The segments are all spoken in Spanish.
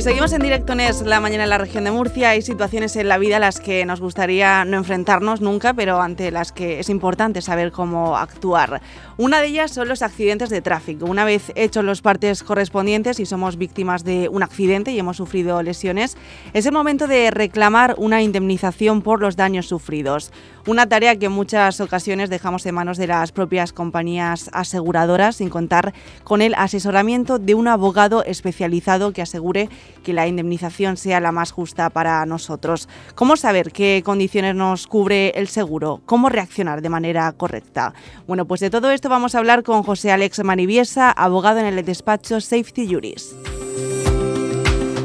Seguimos en directo en Es la Mañana en la región de Murcia. Hay situaciones en la vida a las que nos gustaría no enfrentarnos nunca, pero ante las que es importante saber cómo actuar. Una de ellas son los accidentes de tráfico. Una vez hechos los partes correspondientes y somos víctimas de un accidente y hemos sufrido lesiones, es el momento de reclamar una indemnización por los daños sufridos. Una tarea que en muchas ocasiones dejamos en manos de las propias compañías aseguradoras, sin contar con el asesoramiento de un abogado especializado que asegure que la indemnización sea la más justa para nosotros. ¿Cómo saber qué condiciones nos cubre el seguro? ¿Cómo reaccionar de manera correcta? Bueno, pues de todo esto vamos a hablar con José Álex Maniviesa, abogado en el despacho Safety Juris.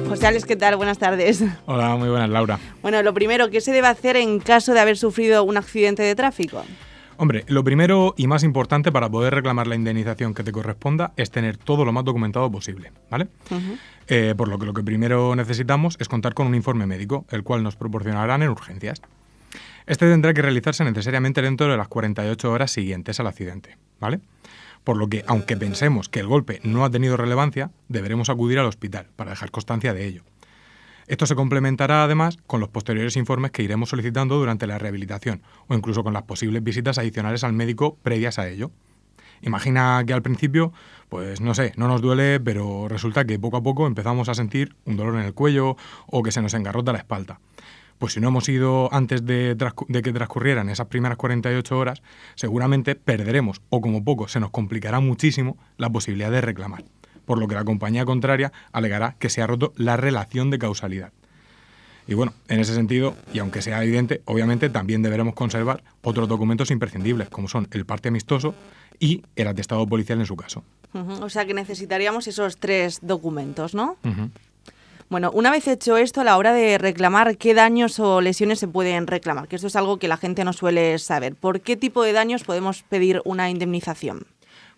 José Álex, ¿qué tal? Buenas tardes. Hola, muy buenas, Laura. Bueno, lo primero, ¿qué se debe hacer en caso de haber sufrido un accidente de tráfico? Hombre, lo primero y más importante para poder reclamar la indemnización que te corresponda es tener todo lo más documentado posible, ¿vale? Por lo que primero necesitamos es contar con un informe médico, el cual nos proporcionarán en urgencias. Este tendrá que realizarse necesariamente dentro de las 48 horas siguientes al accidente, ¿vale? Por lo que, aunque pensemos que el golpe no ha tenido relevancia, deberemos acudir al hospital para dejar constancia de ello. Esto se complementará además con los posteriores informes que iremos solicitando durante la rehabilitación o incluso con las posibles visitas adicionales al médico previas a ello. Imagina que al principio, pues no sé, no nos duele, pero resulta que poco a poco empezamos a sentir un dolor en el cuello o que se nos engarrota la espalda. Pues si no hemos ido antes de que transcurrieran esas primeras 48 horas, seguramente perderemos o como poco se nos complicará muchísimo la posibilidad de reclamar, por lo que la compañía contraria alegará que se ha roto la relación de causalidad. Y bueno, en ese sentido, y aunque sea evidente, obviamente también deberemos conservar otros documentos imprescindibles, como son el parte amistoso y el atestado policial en su caso. O sea que necesitaríamos esos 3 documentos, ¿no? Bueno, una vez hecho esto, a la hora de reclamar, ¿qué daños o lesiones se pueden reclamar? Que esto es algo que la gente no suele saber. ¿Por qué tipo de daños podemos pedir una indemnización?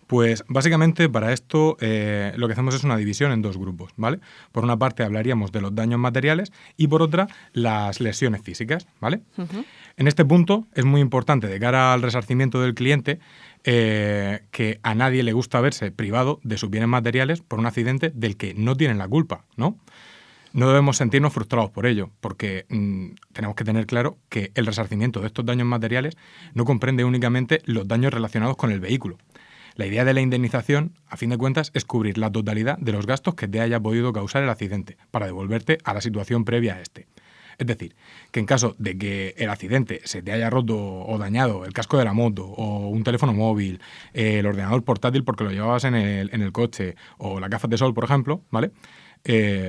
Pues básicamente para esto lo que hacemos es una división en 2 grupos, ¿vale? Por una parte hablaríamos de los daños materiales y por otra las lesiones físicas, ¿vale? En este punto es muy importante de cara al resarcimiento del cliente que a nadie le gusta verse privado de sus bienes materiales por un accidente del que no tienen la culpa, ¿no? No debemos sentirnos frustrados por ello, porque tenemos que tener claro que el resarcimiento de estos daños materiales no comprende únicamente los daños relacionados con el vehículo. La idea de la indemnización, a fin de cuentas, es cubrir la totalidad de los gastos que te haya podido causar el accidente para devolverte a la situación previa a este. Es decir, que en caso de que el accidente se te haya roto o dañado el casco de la moto o un teléfono móvil, el ordenador portátil porque lo llevabas en el coche o las gafas de sol, por ejemplo, ¿vale?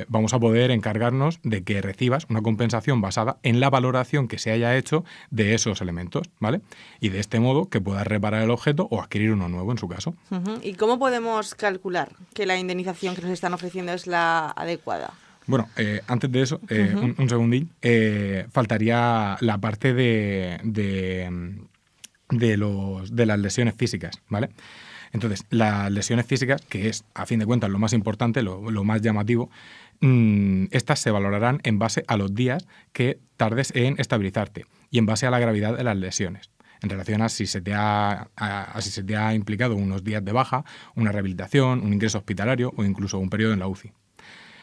Vamos a poder encargarnos de que recibas una compensación basada en la valoración que se haya hecho de esos elementos, ¿vale? Y de este modo que puedas reparar el objeto o adquirir uno nuevo en su caso. ¿Y cómo podemos calcular que la indemnización que nos están ofreciendo es la adecuada? Bueno, antes de eso, un segundín, faltaría la parte de las lesiones físicas, ¿vale? Entonces, las lesiones físicas, que es, a fin de cuentas, lo más importante, lo más llamativo, estas se valorarán en base a los días que tardes en estabilizarte y en base a la gravedad de las lesiones, en relación a si se te ha implicado unos días de baja, una rehabilitación, un ingreso hospitalario o incluso un periodo en la UCI.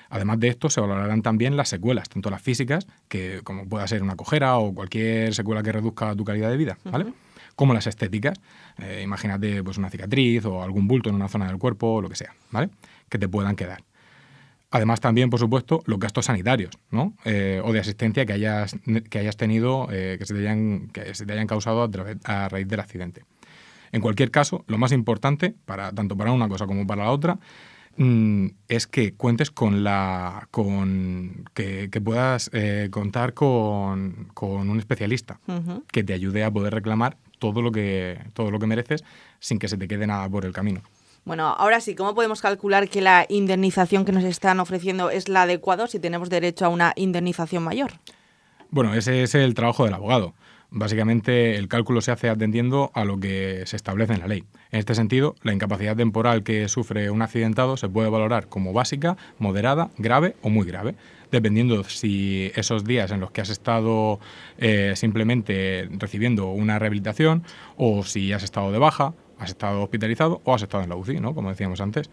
Además de esto, se valorarán también las secuelas, tanto las físicas, que como pueda ser una cojera o cualquier secuela que reduzca tu calidad de vida, ¿vale? Como las estéticas. Imagínate pues una cicatriz o algún bulto en una zona del cuerpo o lo que sea, ¿vale? Que te puedan quedar. Además también, por supuesto, los gastos sanitarios, ¿no? O de asistencia que hayas tenido, que se te hayan causado a raíz del accidente. En cualquier caso, lo más importante, tanto para una cosa como para la otra, es que cuentes que puedas contar con un especialista que te ayude a poder reclamar todo lo que mereces sin que se te quede nada por el camino. Bueno, ahora sí, ¿cómo podemos calcular que la indemnización que nos están ofreciendo es la adecuada si tenemos derecho a una indemnización mayor? Bueno, ese es el trabajo del abogado. Básicamente, el cálculo se hace atendiendo a lo que se establece en la ley. En este sentido, la incapacidad temporal que sufre un accidentado se puede valorar como básica, moderada, grave o muy grave, dependiendo si esos días en los que has estado simplemente recibiendo una rehabilitación o si has estado de baja, has estado hospitalizado o has estado en la UCI, ¿no? Como decíamos antes.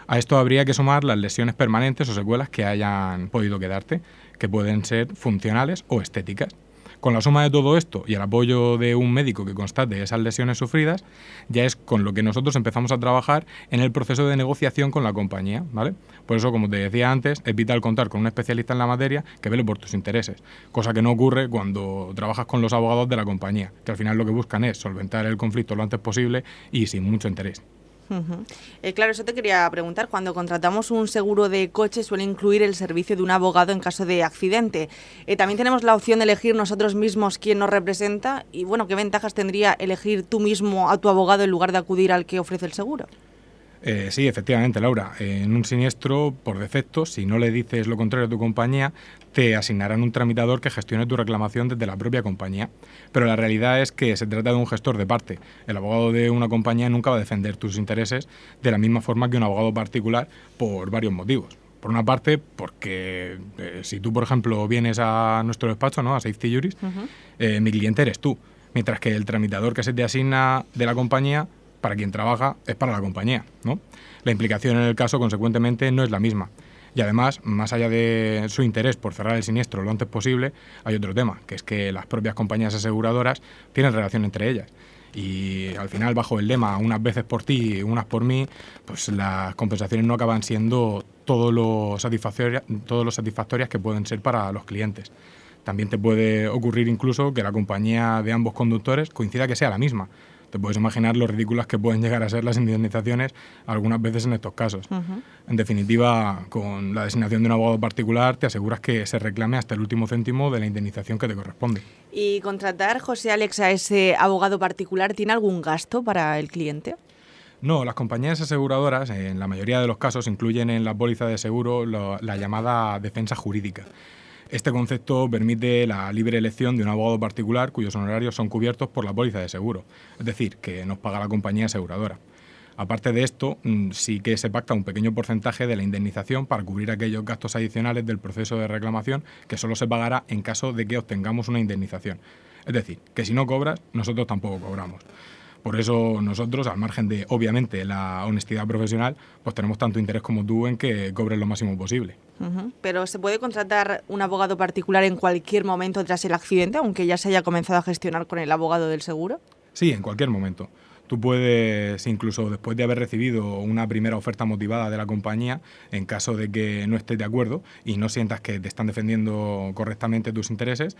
A esto habría que sumar las lesiones permanentes o secuelas que hayan podido quedarte, que pueden ser funcionales o estéticas. Con la suma de todo esto y el apoyo de un médico que constate esas lesiones sufridas, ya es con lo que nosotros empezamos a trabajar en el proceso de negociación con la compañía, ¿vale? Por eso, como te decía antes, es vital contar con un especialista en la materia que vele por tus intereses, cosa que no ocurre cuando trabajas con los abogados de la compañía, que al final lo que buscan es solventar el conflicto lo antes posible y sin mucho interés. Claro, eso te quería preguntar. Cuando contratamos un seguro de coche suele incluir el servicio de un abogado en caso de accidente. También tenemos la opción de elegir nosotros mismos quién nos representa y, bueno, ¿qué ventajas tendría elegir tú mismo a tu abogado en lugar de acudir al que ofrece el seguro? Sí, efectivamente, Laura. En un siniestro, por defecto, si no le dices lo contrario a tu compañía, te asignarán un tramitador que gestione tu reclamación desde la propia compañía. Pero la realidad es que se trata de un gestor de parte. El abogado de una compañía nunca va a defender tus intereses de la misma forma que un abogado particular por varios motivos. Por una parte, porque si tú, por ejemplo, vienes a nuestro despacho, ¿no?, a Safety Juris, mi cliente eres tú. Mientras que el tramitador que se te asigna de la compañía, para quien trabaja, es para la compañía, ¿no? La implicación en el caso, consecuentemente, no es la misma. Y además, más allá de su interés por cerrar el siniestro lo antes posible, hay otro tema, que es que las propias compañías aseguradoras tienen relación entre ellas. Y al final, bajo el lema, unas veces por ti, unas por mí, pues las compensaciones no acaban siendo todo lo satisfactorias que pueden ser para los clientes. También te puede ocurrir incluso que la compañía de ambos conductores coincida que sea la misma. Te puedes imaginar lo ridículas que pueden llegar a ser las indemnizaciones algunas veces en estos casos. En definitiva, con la designación de un abogado particular te aseguras que se reclame hasta el último céntimo de la indemnización que te corresponde. ¿Y contratar, José Alex, a ese abogado particular tiene algún gasto para el cliente? No, las compañías aseguradoras, en la mayoría de los casos, incluyen en la póliza de seguro la llamada defensa jurídica. Este concepto permite la libre elección de un abogado particular cuyos honorarios son cubiertos por la póliza de seguro, es decir, que nos paga la compañía aseguradora. Aparte de esto, sí que se pacta un pequeño porcentaje de la indemnización para cubrir aquellos gastos adicionales del proceso de reclamación que solo se pagará en caso de que obtengamos una indemnización. Es decir, que si no cobras, nosotros tampoco cobramos. Por eso nosotros, al margen de, obviamente, la honestidad profesional, pues tenemos tanto interés como tú en que cobres lo máximo posible. ¿Pero se puede contratar un abogado particular en cualquier momento tras el accidente, aunque ya se haya comenzado a gestionar con el abogado del seguro? Sí, en cualquier momento. Tú puedes, incluso después de haber recibido una primera oferta motivada de la compañía, en caso de que no estés de acuerdo y no sientas que te están defendiendo correctamente tus intereses,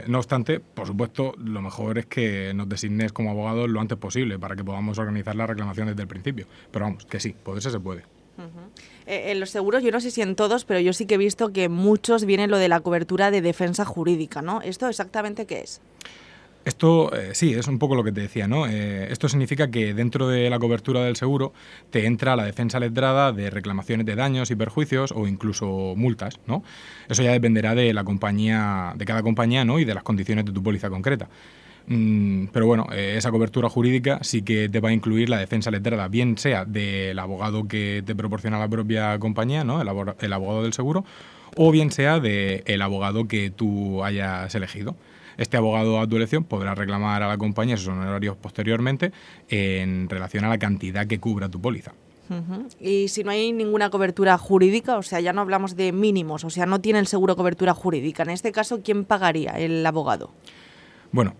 no obstante, por supuesto, lo mejor es que nos designes como abogados lo antes posible para que podamos organizar la reclamación desde el principio. Pero vamos, que sí, poderse se puede. En los seguros, yo no sé si en todos, pero yo sí que he visto que muchos viene lo de la cobertura de defensa jurídica, ¿no? ¿Esto exactamente qué es? Esto sí, es un poco lo que te decía, ¿no? Esto significa que dentro de la cobertura del seguro te entra la defensa letrada de reclamaciones de daños y perjuicios o incluso multas, ¿no? Eso ya dependerá de la compañía, de cada compañía, ¿no?, y de las condiciones de tu póliza concreta. Pero bueno, esa cobertura jurídica sí que te va a incluir la defensa letrada, bien sea del abogado que te proporciona la propia compañía, ¿no?, el abogado del seguro, o bien sea del abogado que tú hayas elegido. Este abogado a tu elección podrá reclamar a la compañía sus honorarios posteriormente en relación a la cantidad que cubra tu póliza. Y si no hay ninguna cobertura jurídica, o sea, ya no hablamos de mínimos, o sea, no tiene el seguro cobertura jurídica. En este caso, ¿quién pagaría? ¿El abogado? Bueno,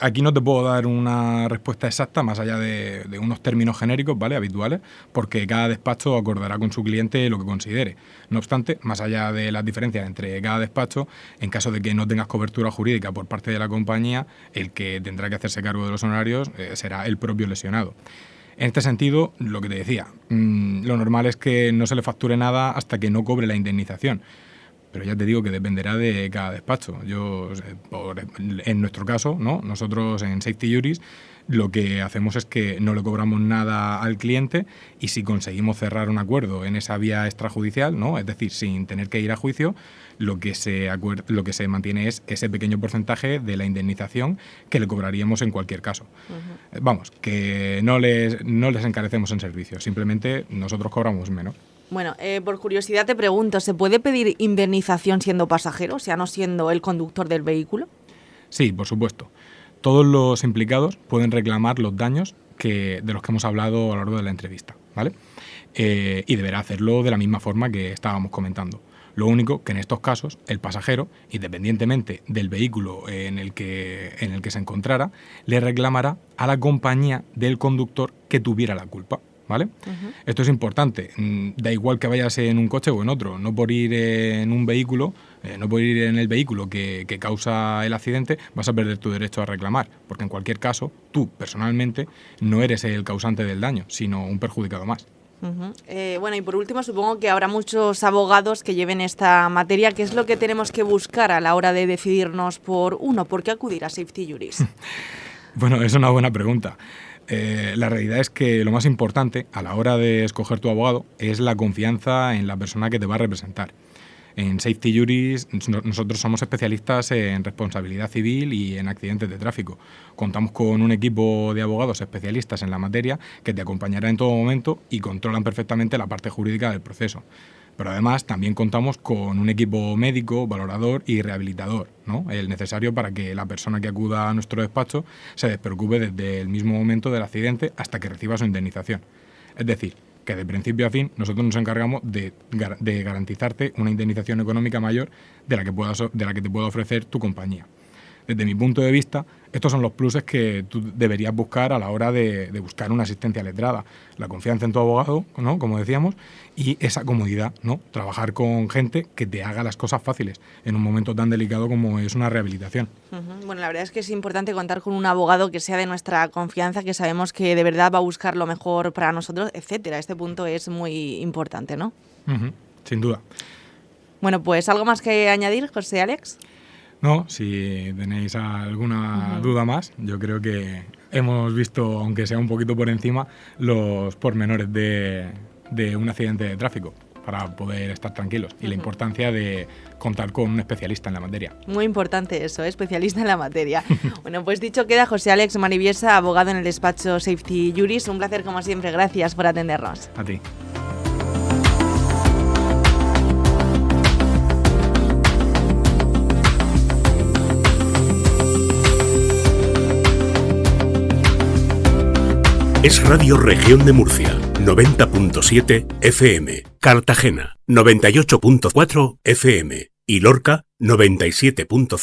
aquí no te puedo dar una respuesta exacta más allá de unos términos genéricos, ¿vale?, habituales, porque cada despacho acordará con su cliente lo que considere. No obstante, más allá de las diferencias entre cada despacho, en caso de que no tengas cobertura jurídica por parte de la compañía, el que tendrá que hacerse cargo de los honorarios será el propio lesionado. En este sentido, lo que te decía, lo normal es que no se le facture nada hasta que no cobre la indemnización. Pero ya te digo que dependerá de cada despacho. En nuestro caso, ¿no?, nosotros en Safety Juris lo que hacemos es que no le cobramos nada al cliente y si conseguimos cerrar un acuerdo en esa vía extrajudicial, ¿no?, es decir, sin tener que ir a juicio, lo que se mantiene es ese pequeño porcentaje de la indemnización que le cobraríamos en cualquier caso. Vamos, que no les encarecemos en servicio, simplemente nosotros cobramos menos. Bueno, por curiosidad te pregunto, ¿se puede pedir indemnización siendo pasajero, o sea, no siendo el conductor del vehículo? Sí, por supuesto. todos los implicados pueden reclamar los daños de los que hemos hablado a lo largo de la entrevista, ¿vale? Y deberá hacerlo de la misma forma que estábamos comentando. Lo único que en estos casos el pasajero, independientemente del vehículo en el que se encontrara, le reclamará a la compañía del conductor que tuviera la culpa, ¿vale? Uh-huh. Esto es importante. Da igual que vayas en un coche o en otro. No por ir en un vehículo, no por ir en el vehículo que causa el accidente, vas a perder tu derecho a reclamar. Porque en cualquier caso, tú, personalmente, no eres el causante del daño, sino un perjudicado más. Uh-huh. Bueno, y por último, supongo que habrá muchos abogados que lleven esta materia. ¿Qué es lo que tenemos que buscar a la hora de decidirnos por uno? ¿Por qué acudir a Safety Juris? Bueno, es una buena pregunta. La realidad es que lo más importante a la hora de escoger tu abogado es la confianza en la persona que te va a representar. En Safety Juris nosotros somos especialistas en responsabilidad civil y en accidentes de tráfico. Contamos con un equipo de abogados especialistas en la materia que te acompañará en todo momento y controlan perfectamente la parte jurídica del proceso. Pero además también contamos con un equipo médico, valorador y rehabilitador, ¿no? El necesario para que la persona que acuda a nuestro despacho se despreocupe desde el mismo momento del accidente hasta que reciba su indemnización. Es decir, que de principio a fin nosotros nos encargamos de garantizarte una indemnización económica mayor de la que te pueda ofrecer tu compañía. Desde mi punto de vista, estos son los pluses que tú deberías buscar a la hora de buscar una asistencia letrada. La confianza en tu abogado, ¿no? Como decíamos, y esa comodidad, ¿no? Trabajar con gente que te haga las cosas fáciles en un momento tan delicado como es una rehabilitación. Uh-huh. Bueno, la verdad es que es importante contar con un abogado que sea de nuestra confianza, que sabemos que de verdad va a buscar lo mejor para nosotros, etcétera. Este punto es muy importante, ¿no? Uh-huh. Sin duda. Bueno, pues ¿algo más que añadir, José Álex? No, si tenéis alguna duda más, yo creo que hemos visto, aunque sea un poquito por encima, los pormenores de un accidente de tráfico para poder estar tranquilos y la importancia de contar con un especialista en la materia. Muy importante eso, especialista en la materia. Bueno, pues dicho queda, José Álex Mariviesa, abogado en el despacho Safety Juris. Un placer como siempre, gracias por atendernos. A ti. Es Radio Región de Murcia, 90.7 FM, Cartagena, 98.4 FM y Lorca, 97.0